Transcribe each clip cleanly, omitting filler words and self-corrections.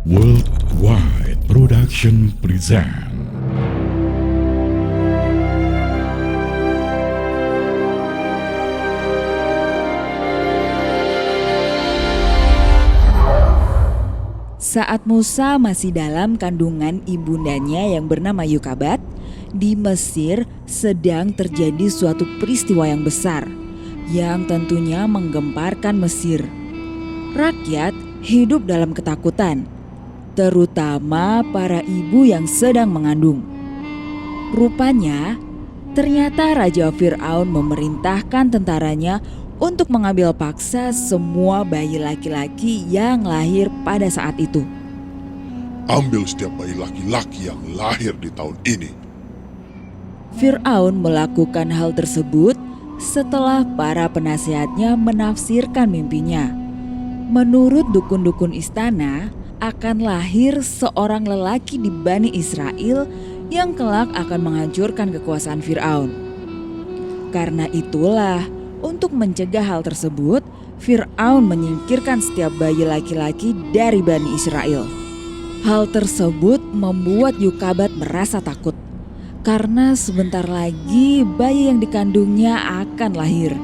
Worldwide Production present. Saat Musa masih dalam kandungan ibundanya yang bernama Yokabat, di Mesir sedang terjadi suatu peristiwa yang besar yang tentunya menggemparkan Mesir. Rakyat hidup dalam ketakutan, terutama para ibu yang sedang mengandung. Rupanya, ternyata Raja Fir'aun memerintahkan tentaranya untuk mengambil paksa semua bayi laki-laki yang lahir pada saat itu. Ambil setiap bayi laki-laki yang lahir di tahun ini. Fir'aun melakukan hal tersebut setelah para penasihatnya menafsirkan mimpinya. Menurut dukun-dukun istana, akan lahir seorang lelaki di Bani Israel yang kelak akan menghancurkan kekuasaan Fir'aun. Karena itulah, untuk mencegah hal tersebut, Fir'aun menyingkirkan setiap bayi laki-laki dari Bani Israel. Hal tersebut membuat Yokabat merasa takut, karena sebentar lagi bayi yang dikandungnya akan lahir.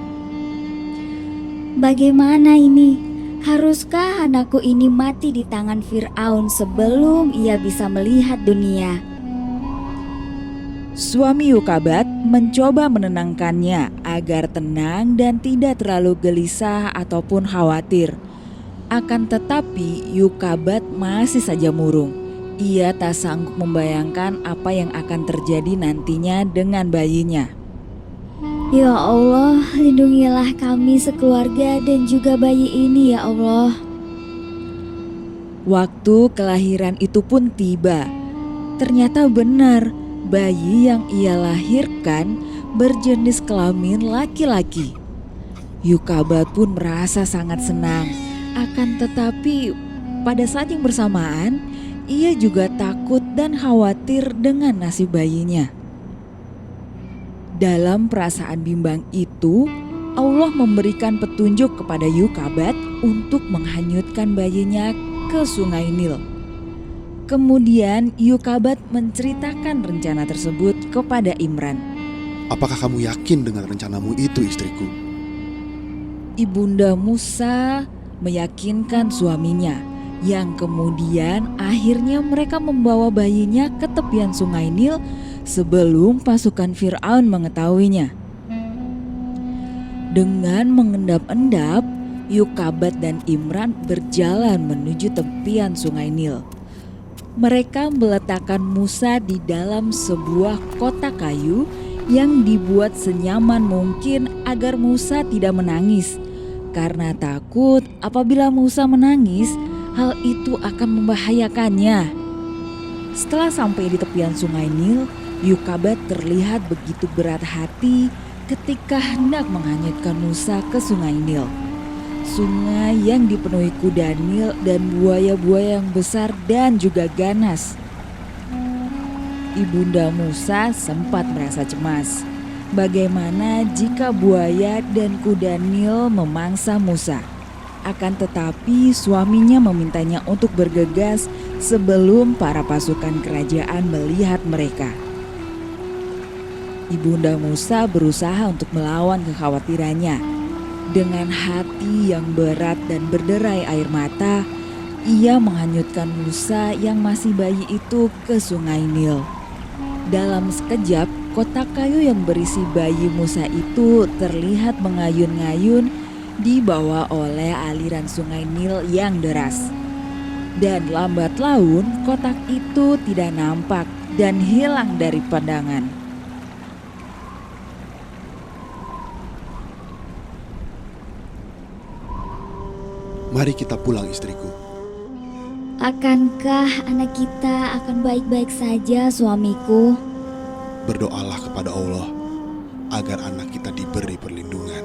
Bagaimana ini? Haruskah anakku ini mati di tangan Fir'aun sebelum ia bisa melihat dunia? Suami Yokabat mencoba menenangkannya agar tenang dan tidak terlalu gelisah ataupun khawatir. Akan tetapi Yokabat masih saja murung. Ia tak sanggup membayangkan apa yang akan terjadi nantinya dengan bayinya. Ya Allah, lindungilah kami sekeluarga dan juga bayi ini ya Allah. Waktu kelahiran itu pun tiba. Ternyata benar, bayi yang ia lahirkan berjenis kelamin laki-laki. Yokabat pun merasa sangat senang. Akan tetapi pada saat yang bersamaan, ia juga takut dan khawatir dengan nasib bayinya. Dalam perasaan bimbang itu, Allah memberikan petunjuk kepada Yokabat untuk menghanyutkan bayinya ke Sungai Nil. Kemudian Yokabat menceritakan rencana tersebut kepada Imran. Apakah kamu yakin dengan rencanamu itu, istriku? Ibunda Musa meyakinkan suaminya, yang kemudian akhirnya mereka membawa bayinya ke tepian Sungai Nil sebelum pasukan Fir'aun mengetahuinya. Dengan mengendap-endap, Yokabat dan Imran berjalan menuju tepian Sungai Nil. Mereka meletakkan Musa di dalam sebuah kotak kayu yang dibuat senyaman mungkin agar Musa tidak menangis. Karena takut apabila Musa menangis, hal itu akan membahayakannya. Setelah sampai di tepian Sungai Nil, Yokabat terlihat begitu berat hati ketika hendak menghanyutkan Musa ke Sungai Nil. Sungai yang dipenuhi kuda Nil dan buaya-buaya yang besar dan juga ganas. Ibunda Musa sempat merasa cemas. Bagaimana jika buaya dan kuda Nil memangsa Musa? Akan tetapi suaminya memintanya untuk bergegas sebelum para pasukan kerajaan melihat mereka. Ibunda Musa berusaha untuk melawan kekhawatirannya. Dengan hati yang berat dan berderai air mata, ia menghanyutkan Musa yang masih bayi itu ke Sungai Nil. Dalam sekejap, kotak kayu yang berisi bayi Musa itu terlihat mengayun-ngayun dibawa oleh aliran Sungai Nil yang deras. Dan lambat laun kotak itu tidak nampak dan hilang dari pandangan. Mari kita pulang, istriku. Akankah anak kita akan baik-baik saja, suamiku? Berdoalah kepada Allah agar anak kita diberi perlindungan.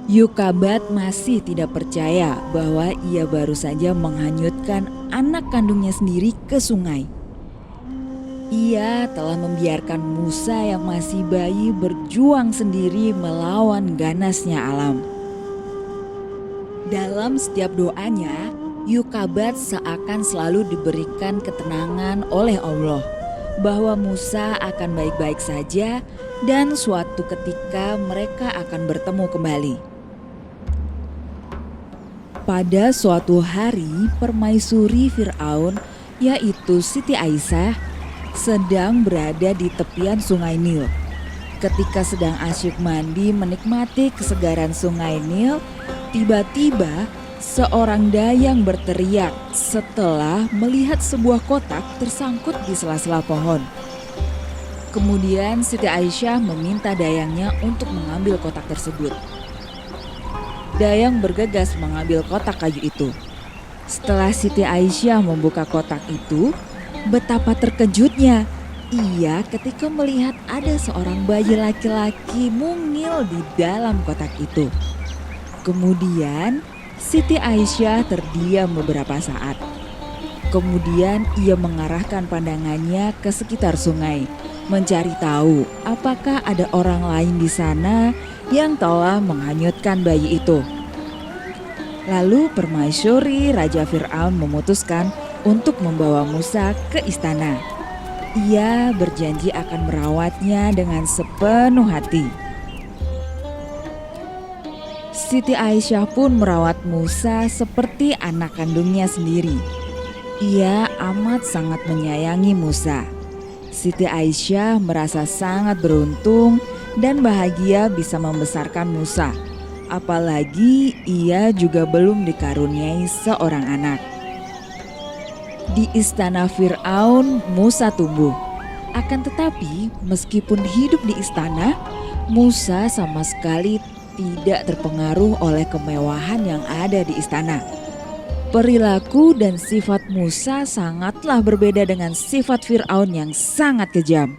Yokabat masih tidak percaya bahwa ia baru saja menghanyutkan anak kandungnya sendiri ke sungai. Ia telah membiarkan Musa yang masih bayi berjuang sendiri melawan ganasnya alam. Dalam setiap doanya, Yokabat seakan selalu diberikan ketenangan oleh Allah bahwa Musa akan baik-baik saja dan suatu ketika mereka akan bertemu kembali. Pada suatu hari, permaisuri Fir'aun, yaitu Siti Aisyah, sedang berada di tepian sungai Nil. Ketika sedang asyik mandi menikmati kesegaran sungai Nil, tiba-tiba seorang dayang berteriak setelah melihat sebuah kotak tersangkut di sela-sela pohon. Kemudian Siti Aisyah meminta dayangnya untuk mengambil kotak tersebut. Dayang bergegas mengambil kotak kayu itu. Setelah Siti Aisyah membuka kotak itu, betapa terkejutnya ia ketika melihat ada seorang bayi laki-laki mungil di dalam kotak itu. Kemudian Siti Aisyah terdiam beberapa saat. Kemudian ia mengarahkan pandangannya ke sekitar sungai, mencari tahu apakah ada orang lain di sana yang telah menghanyutkan bayi itu. Lalu permaisuri Raja Fir'aun memutuskan untuk membawa Musa ke istana. Ia berjanji akan merawatnya dengan sepenuh hati. Siti Aisyah pun merawat Musa seperti anak kandungnya sendiri. Ia amat sangat menyayangi Musa. Siti Aisyah merasa sangat beruntung dan bahagia bisa membesarkan Musa. Apalagi ia juga belum dikaruniai seorang anak. Di istana Fir'aun, Musa tumbuh. Akan tetapi, meskipun hidup di istana, Musa sama sekali tidak terpengaruh oleh kemewahan yang ada di istana. Perilaku dan sifat Musa sangatlah berbeda dengan sifat Fir'aun yang sangat kejam.